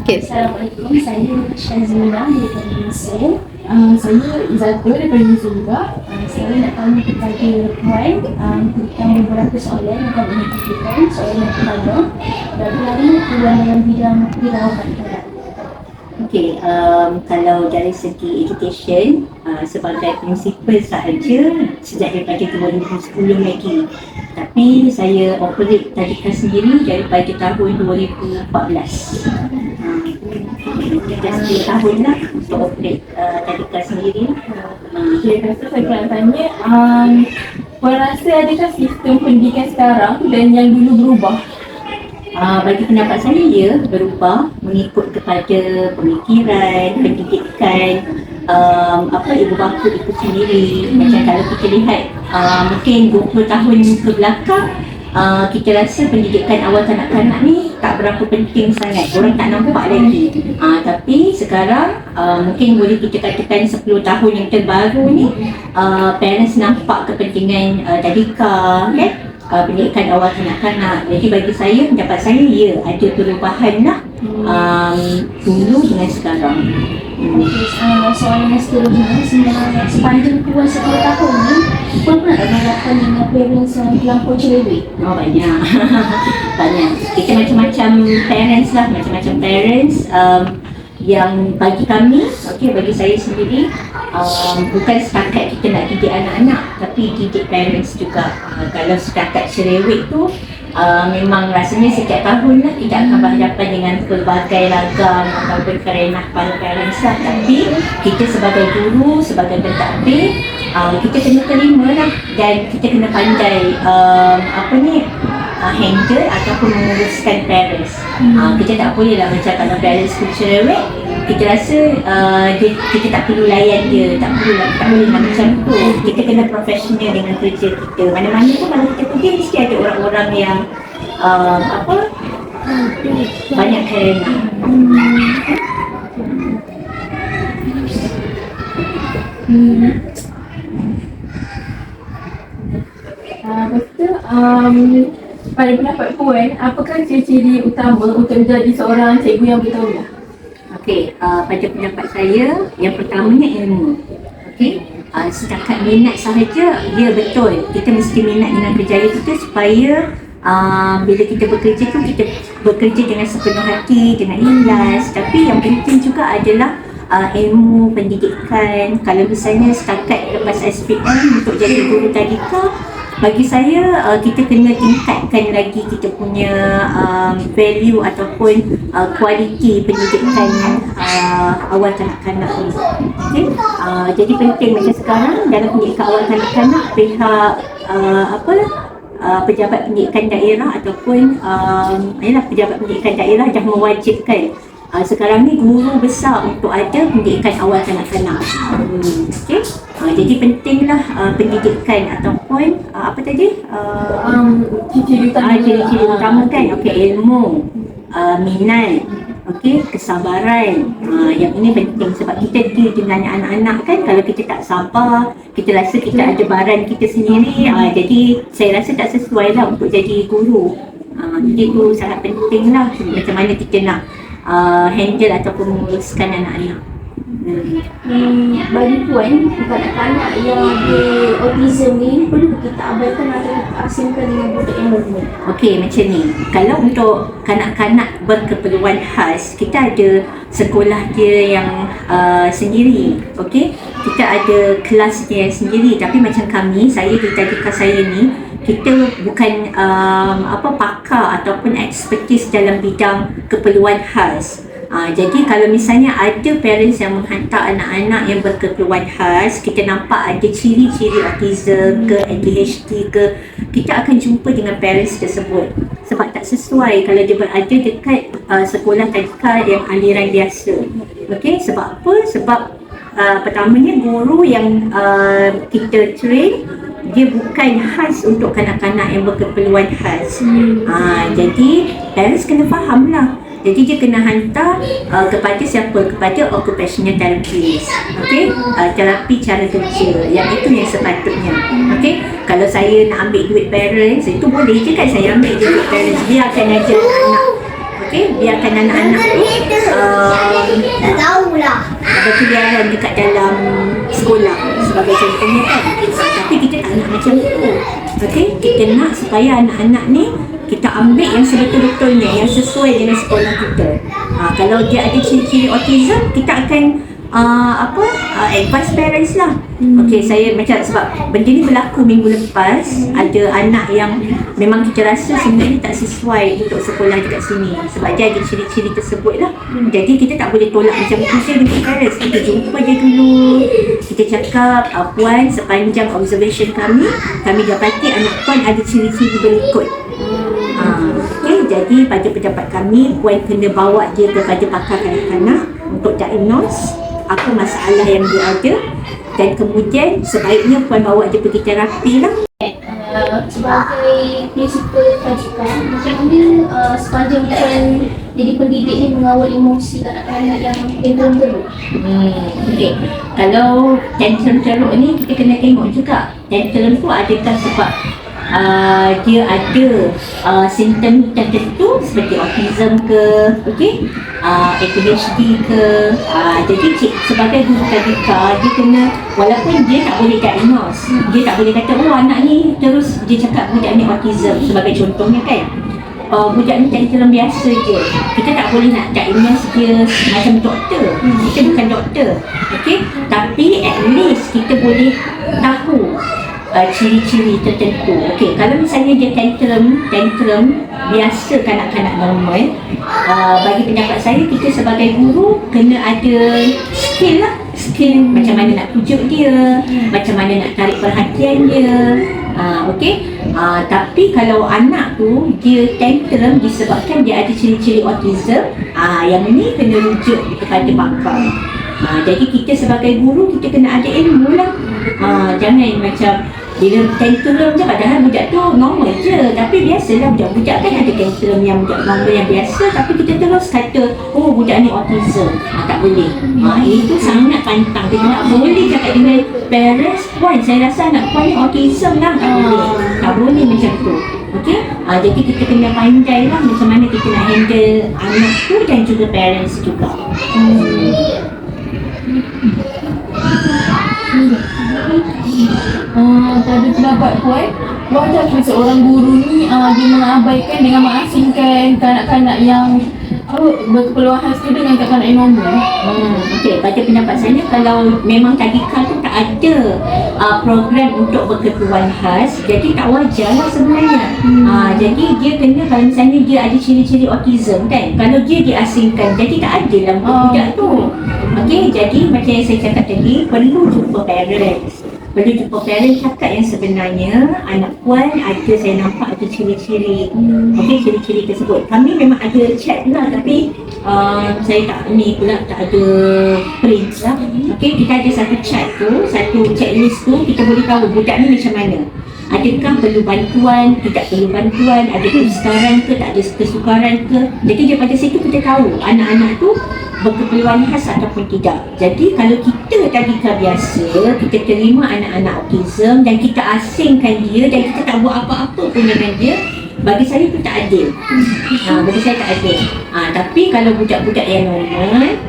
Okay. Assalamualaikum, saya Syazmina daripada Malaysia. Saya Izzata daripada Malaysia juga. Saya nak tanya kepada Puan tentang beberapa soalan yang kami ingin tanyakan. Soalan yang pertama, berapa lama keluar dalam bidang perawatan kanak? Kalau dari segi education, sebagai prinsipal sahaja sejak daripada 2010 lagi. Tapi saya operate tadika sendiri daripada tahun 2014. Dah 10 tahun lah untuk operate tadika sendiri. Okay, lepas tu saya nak tanya, Puan rasa adakah sistem pendidikan sekarang dan yang dulu berubah? Bagi pendapat saya, ia berubah mengikut kepada pemikiran, pendidikan, ibu bapa itu sendiri. Macam kalau kita lihat mungkin 20 tahun ke belakang, kita rasa pendidikan awal kanak-kanak ni tak berapa penting sangat, orang tak nampak lagi. Tapi sekarang mungkin boleh kita katakan 10 tahun yang terbaru ni, parents nampak kepentingan tadika, kan? Pendidikan awal kanak-kanak. Jadi bagi saya, pendapat saya, ya ada perubahan lah dulu dengan sekarang. Soalan yang seterusnya, sepanjang Puan 10 tahun ni, Puan pernah tak berhadapan dengan parents yang terlampau cerewet? Banyak. Banyak. Kita macam-macam parents lah, macam-macam parents. Yang bagi kami, bagi saya sendiri, bukan setakat kita nak didik anak-anak, tapi didik parents juga. Kalau setakat cerewet tu, memang rasanya setiap tahun lah kita akan berhadapan dengan pelbagai ragam ataupun kerenah para parents lah. Tapi kita sebagai guru, sebagai pentadbir, kita kena terima lah, dan kita kena pandai handle ataupun menguruskan parents. Kita tak boleh lah macam kalau parents pun cerewet, kita rasa kita tak perlu layan dia, tak boleh lah macam tu. Kita kena profesional dengan kerja kita. Mana-mana pun kalau kita pergi, mesti ada orang-orang yang banyak kerana. Lepas tu, pada pendapat Puan, apakah ciri-ciri utama untuk menjadi seorang cikgu yang bertauliah? Pada pendapat saya, yang pertamanya ilmu. Setakat minat sahaja, ya betul, kita mesti minat dengan kerjaya kita supaya bila kita bekerja tu, kita bekerja dengan sepenuh hati, dengan ikhlas. Tapi yang penting juga adalah ilmu pendidikan. Kalau misalnya setakat lepas SPM untuk jadi guru tadika, bagi saya kita kena tingkatkan lagi kita punya value ataupun kualiti pendidikan awal kanak-kanak ni. Jadi penting macam sekarang dalam pendidikan awal kanak-kanak, pihak pejabat pendidikan daerah ataupun pejabat pendidikan daerah dah mewajibkan sekarang ni guru besar untuk ada pendidikan awal kanak-kanak. Jadi pentinglah pendidikan ataupun ciri-ciri utama kan. Ilmu, minat, kesabaran. Yang ini penting sebab kita deal dengan anak-anak kan. Kalau kita tak sabar, kita rasa kita ada baran kita sendiri, jadi saya rasa tak sesuai lah untuk jadi guru. Jadi itu sangat penting lah, macam mana kita nak handle ataupun menguruskan anak-anak. Bagi Puan, kanak-kanak yang ada autism ni, perlu kita abaikan atau kita asingkan dengan budak yang normal? Macam ni. Kalau untuk kanak-kanak berkeperluan khas, kita ada sekolah dia yang sendiri. Kita ada kelas dia yang sendiri. Tapi macam kami, saya di tadika saya ni, kita bukan pakar ataupun expertise dalam bidang keperluan khas. Jadi kalau misalnya ada parents yang menghantar anak-anak yang berkeperluan khas, kita nampak ada ciri-ciri autism ke ADHD ke, kita akan jumpa dengan parents tersebut. Sebab tak sesuai kalau dia berada dekat sekolah tadika yang aliran biasa. Sebab apa? Sebab pertamanya guru yang kita train, dia bukan khas untuk kanak-kanak yang berkeperluan khas. Jadi parents kena faham lah. Jadi dia kena hantar kepada siapa? Kepada occupational therapist. Terapi cara kerja. Yang itu yang sepatutnya. Kalau saya nak ambil duit parents, itu boleh je kan saya ambil duit parents. Dia akan ajar anak-anak. Okey, biarkan anak-anak tu berkeliaran dekat dalam sekolah sebagai contohnya kan. Tapi kita tak nak macam tu. Okey, kita nak supaya anak-anak ni kita ambil yang sebetul-betulnya, yang sesuai dengan sekolah kita. Kalau dia ada ciri-ciri autism, kita akan advise parents lah. Okey, saya macam sebab benda ni berlaku minggu lepas, ada anak yang memang kita rasa sebenarnya tak sesuai untuk sekolah dekat sini sebab dia ada ciri-ciri tersebut lah. Jadi kita tak boleh tolak macam tu saja dengan parents. Kita jumpa dia dulu, kita cakap, puan, sepanjang observation kami dapati anak puan ada ciri-ciri berikut. Okey, jadi pada pendapat kami, puan kena bawa dia kepada pakar kanak-kanak untuk diagnose apa masalah yang dia ada, dan kemudian sebaiknya puan bawa dia pergi terapi lah. Sebagai prinsipal kajian, macam mana sepanjang puan jadi pendidik ni mengawal emosi kanak-kanak yang tantrum teruk? Okey, kalau tantrum teruk ni kita kena tengok juga tantrum tu adakah sebab dia ada simptom tertentu seperti autism ke, okey, ADHD ke. Jadi sebagai guru tadika, dia kena, walaupun dia tak boleh diagnose, dia tak boleh kata anak ni terus dia cakap budak ni autism sebagai contohnya kan. Budak ni tantrum biasa je, kita tak boleh nak diagnose dia macam doktor. Kita bukan doktor, okey, tapi at least kita boleh tahu ciri-ciri tertentu. Okey, kalau misalnya dia tantrum biasa kanak-kanak normal, bagi pendapat saya, kita sebagai guru kena ada skill lah. Skill macam mana nak pujuk dia, macam mana nak tarik perhatian dia. Okey, tapi kalau anak tu dia tantrum disebabkan dia ada ciri-ciri autism, yang ni kena rujuk kepada pakar. Jadi kita sebagai guru, kita kena ada ilmu lah. Jangan macam bila tantrum je, padahal budak tu normal je, tapi biasalah budak-budak kan ada tantrum yang budak normal yang biasa, tapi kita terus kata budak ni autism. Tak boleh. Itu sangat pantang. Kita tak boleh cakap dengan parents, puan saya rasa anak puan ni autism lah. Tak boleh macam tu. Okey, jadi kita kena pandai lah macam mana kita nak handle anak tu dan juga parents juga. Pada pendapat puan, wajar ke seorang guru ni dia mengabaikan dengan mengasingkan kanak-kanak yang berkeperluan khas tu dengan kanak-kanak yang normal? Okey, pada pendapat saya, kalau memang tadika tu tak ada program untuk berkeperluan khas, jadi tak wajar lah sebenarnya. Jadi dia kena, kalau misalnya dia ada ciri-ciri autism kan, kalau dia diasingkan, jadi tak adil lah untuk budak tu. Okey, jadi macam yang saya cakap tadi, perlu jumpa parents. Perlu jumpa parents, cakap yang sebenarnya anak puan ada, saya nampak ada ciri-ciri. Okey, ciri-ciri tersebut kami memang ada chat lah, tapi saya tak ada print lah. Okey, kita ada satu chat tu, satu checklist tu, kita boleh tahu budak ni macam mana. Adakah perlu bantuan, tidak perlu bantuan, ada kesukaran ke, tak ada kesukaran ke. Jadi daripada situ kita tahu anak-anak tu berkeperluan khas ataupun tidak. Jadi kalau kita tadika biasa, kita terima anak-anak autism dan kita asingkan dia dan kita tak buat apa-apa pun dengan dia, bagi saya tu tak adil. Bagi saya tak adil. Tapi kalau budak-budak yang normal,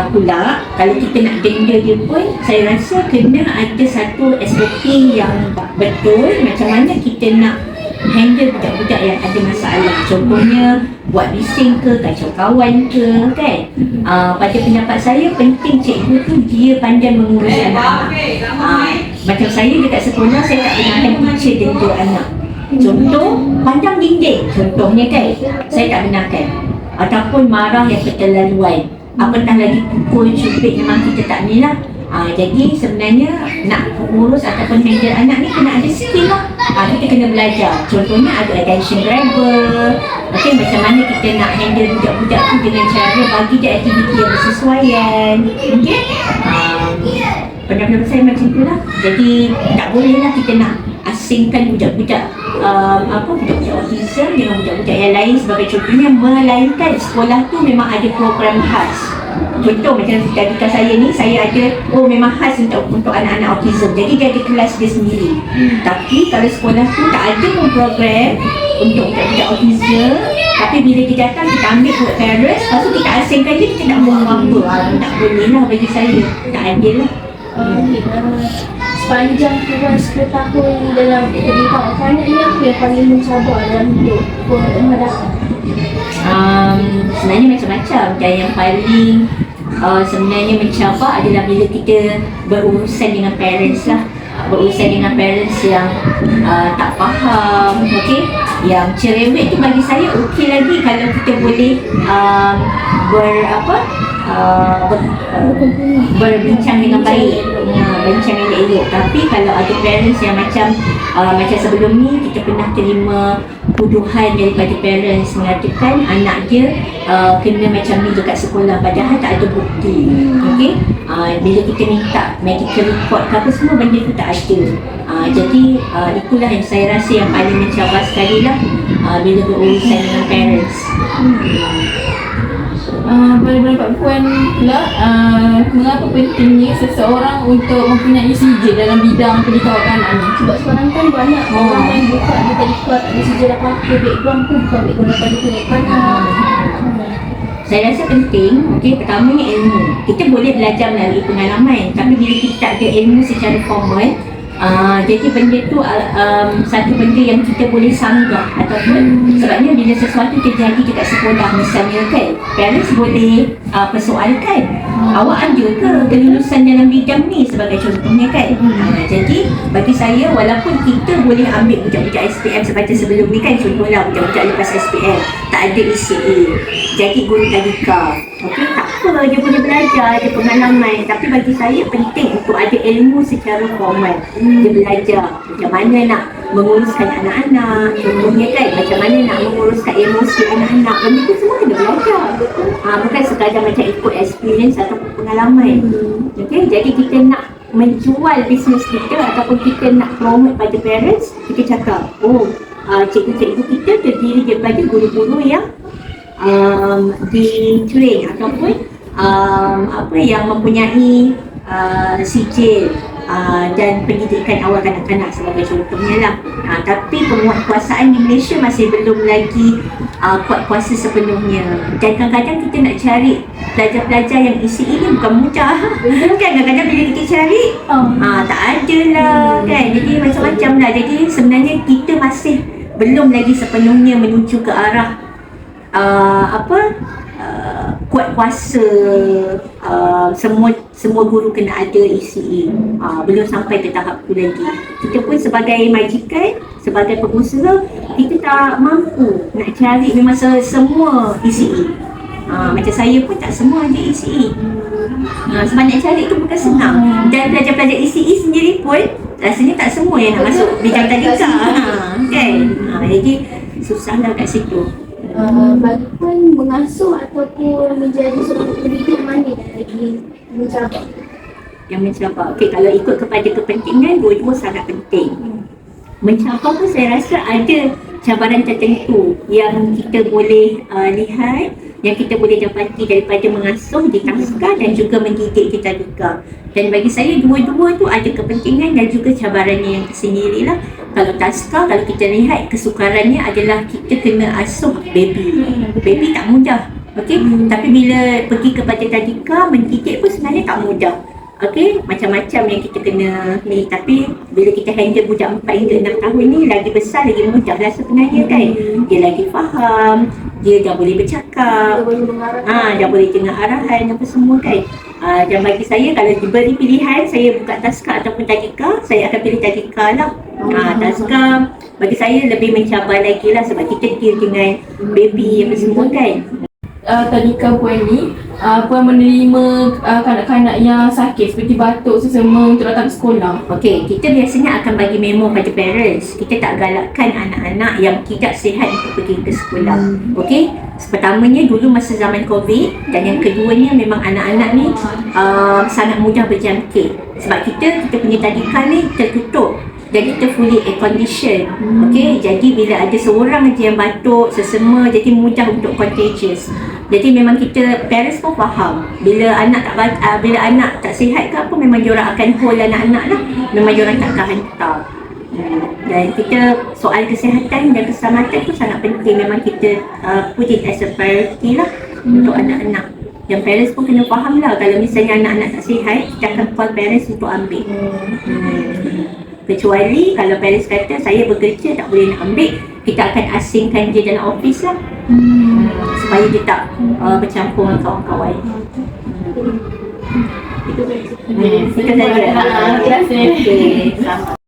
pula kalau kita nak denda dia pun, saya rasa kena ada satu SOP yang betul macam mana kita nak handle budak-budak yang ada masalah. Contohnya buat bising ke, kacau kawan ke kan. Pada pendapat saya, penting cikgu tu dia pandai mengurus anak-anak. Macam saya dekat sekolah, saya tak benarkan teacher denda anak. Contoh, pandang dinding contohnya kan, saya tak benarkan. Ataupun marah yang keterlaluan, apatah lagi pukul, cubit, memang kita tak ni lah. Jadi sebenarnya nak urus ataupun handle anak ni kena ada skill lah. Kita kena belajar. Contohnya ada attention grabber. Okey, macam mana kita nak handle budak-budak tu dengan cara bagi dia aktiviti yang bersesuaian. Okey, pendapat saya macam tu lah. Jadi tak boleh lah kita nak asingkan budak-budak budak-budak autism dengan budak-budak yang lain sebagai contohnya, melainkan sekolah tu memang ada program khas. Contoh macam tadika saya ni, saya ada memang khas untuk anak-anak autism. Jadi dia ada kelas dia sendiri. Tapi kalau sekolah tu tak ada pun program untuk budak-budak autism. Tapi bila dia datang, kita ambil buat parents, lepas tu kita asingkan dia, kita nak buat apa. Tak boleh lah bagi saya. Tak adil lah. Sepanjang kurang 10 tahun dalam pendidikan kanak ni, apa yang paling mencabar dalam hidup Madam? Sebenarnya macam-macam. Dan yang paling sebenarnya mencabar adalah bila kita berurusan dengan parents lah. Berurusan dengan parents yang tak faham, okey, yang cerewet tu bagi saya okey lagi kalau kita boleh berbincang dengan baik, bincang dengan elok. Tapi kalau ada parents yang macam sebelum ni kita pernah terima tuduhan daripada parents mengatakan anak dia kena macam ni dekat sekolah padahal tak ada bukti. Okey, bila kita minta medical report ke apa, semua benda tu tak ada. Jadi itulah yang saya rasa yang paling mencabar sekali lah bila berurusan dengan parents. Pada pendapat Puan pula, mengapa pentingnya seseorang untuk mempunyai CJ dalam bidang pendidikan kanak ni? Sebab sekarang kan banyak orang yang buka dia tak ikut ada sejarah apa-apa, background tu bukan background daripada kanak-kanak. Saya rasa penting, okey, pertamanya ilmu. Kita boleh belajar melalui pengalaman, tapi bila kita tak ada ilmu secara formal, jadi benda tu satu benda yang kita boleh sanggah. Ataupun sebabnya bila sesuatu terjadi dekat sekolah misalnya kan, parents boleh persoalkan, awak ada ke kelulusan dalam bidang ni sebagai contohnya kan. Jadi bagi saya, walaupun kita boleh ambil budak-budak SPM seperti sebelum ni kan, contohlah budak-budak lepas SPM tak ada ECA, jadi guru tadika, okey, tak apa, dia boleh belajar, ada pengalaman. Tapi bagi saya penting untuk ada ilmu secara formal. Dia belajar macam mana nak menguruskan anak-anak, contohnya kan, macam mana nak menguruskan emosi anak-anak. Benda tu semua kena belajar. Bukan sekadar macam ikut experience atau pengalaman. Okey, jadi kita nak menjual bisnes kita ataupun kita nak promote pada parents, kita cakap, cikgu-cikgu kita terdiri daripada guru-guru yang di-train ataupun yang mempunyai sijil dan pendidikan awal kanak-kanak sebagai contohnya lah. Tapi penguatkuasaan di Malaysia masih belum lagi kuat kuasa sepenuhnya. Dan kadang-kadang kita nak cari pelajar-pelajar yang ECE ni bukan mudah kan. Kadang-kadang bila kita cari tak ada lah kan. Jadi macam-macam lah. Jadi sebenarnya kita masih belum lagi sepenuhnya menuju ke arah kuat kuasa semua guru kena ada ECE. Belum sampai ke tahap tu lagi. Kita pun sebagai majikan, sebagai pengusaha, kita tak mampu nak cari memang semua ECE. Macam saya pun tak semua ada ECE. Sebab nak cari tu bukan senang. Dan pelajar-pelajar ECE sendiri pun rasanya tak semua yang nak masuk bidang tadika kan. Jadi susahlah kat situ. Bagi Puan, mengasuh ataupun menjadi seorang pendidik mana yang lagi mencabar? Yang mencabar, okey, kalau ikut kepada kepentingan, dua-dua sangat penting. Mencabar pun saya rasa ada cabaran tertentu yang kita boleh lihat, yang kita boleh dapati daripada mengasuh di taska dan juga mendidik di tadika. Dan bagi saya dua-dua tu ada kepentingan dan juga cabarannya yang tersendirilah. Kalau taska, kalau kita lihat kesukarannya adalah kita kena asuh baby. Baby tak mudah, okey. Tapi bila pergi kepada tadika, mendidik pun sebenarnya tak mudah. Okey, macam-macam yang kita kena ni. Tapi bila kita handle budak 4 hingga 6 tahun ni, lagi besar, lagi mudah lah sebenarnya kan. Dia lagi faham, dia dah boleh bercakap, dah boleh dengar arahan apa semua kan. Dan bagi saya, kalau diberi pilihan, saya buka taska ataupun tadika, saya akan pilih tadika lah. Taska bagi saya lebih mencabar lagi lah sebab kita deal dengan baby apa semua kan. Tadika Puan ni, Puan menerima kanak-kanak yang sakit seperti batuk, sesama untuk datang ke sekolah. Okey, kita biasanya akan bagi memo pada parents. Kita tak galakkan anak-anak yang tidak sihat untuk pergi ke sekolah. Okey, pertamanya dulu masa zaman COVID, dan yang keduanya memang anak-anak ni sangat mudah berjangkit. Sebab kita punya tadika ni tertutup dan kita fully air condition. Okey, jadi bila ada seorang aja yang batuk, sesama, jadi mudah untuk contagious. Jadi memang kita parents pun faham bila anak bila anak tak sihat ke apa, memang diorang akan hold anak-anak lah. Memang diorang takkan hantar. Dan kita soal kesihatan dan keselamatan tu sangat penting. Memang kita put it as a priority lah untuk anak-anak. Yang parents pun kena faham lah, kalau misalnya anak-anak tak sihat, kita akan call parents untuk ambil. Kecuali kalau parents kata saya bekerja tak boleh nak ambil, kita akan asingkan dia dalam office lah. Supaya dia tak bercampur dengan kawan-kawan. Itu Itu saja. Terima kasih. Okay, sama.